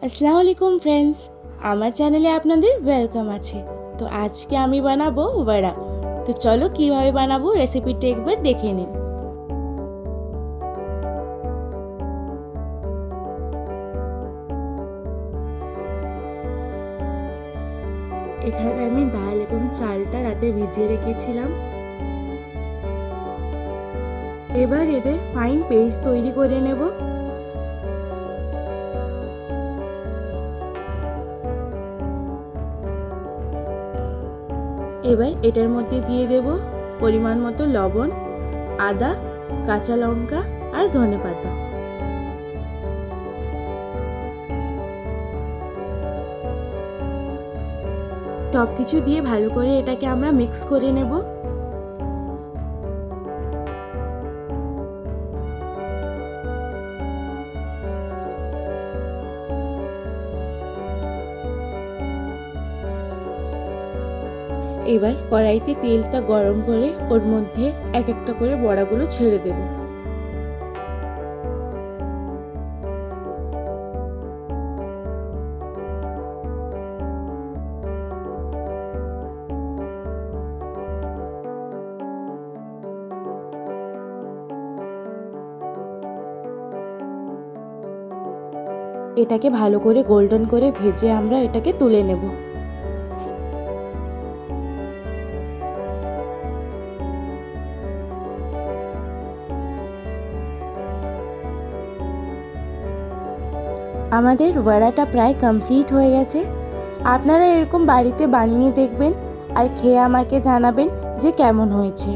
আসসালামু আলাইকুম ফ্রেন্ডস, আমার চ্যানেলে আপনাদের ওয়েলকাম আছে। তো আজকে আমি বানাবো বড়া। তো চলো কিভাবে বানাবো রেসিপিটা একবার দেখে নিন। এখানে আমি ডাল এবং চালটা রাতে ভিজিয়ে রেখেছিলাম। এবার এদের ফাইন পেস্ট তৈরি করে নেব। এবার এটার মধ্যে দিয়ে দেব পরিমাণ মতো লবণ, আদা, কাঁচা লঙ্কা আর ধনেপাতা। সব কিছু দিয়ে ভালো করে এটাকে আমরা মিক্স করে নেব। এবার কড়াইতে তেলটা গরম করে ওর মধ্যে এক একটা করে বড়াগুলো ছেড়ে দেব। এটাকে ভালো করে গোল্ডেন করে ভেজে আমরা এটাকে তুলে নেব। আমাদের বড়াটা প্রায় কমপ্লিট হয়ে গেছে। আপনারা এরকম বাড়িতে বানিয়ে দেখবেন আর খেয়ে আমাকে জানাবেন যে কেমন হয়েছে।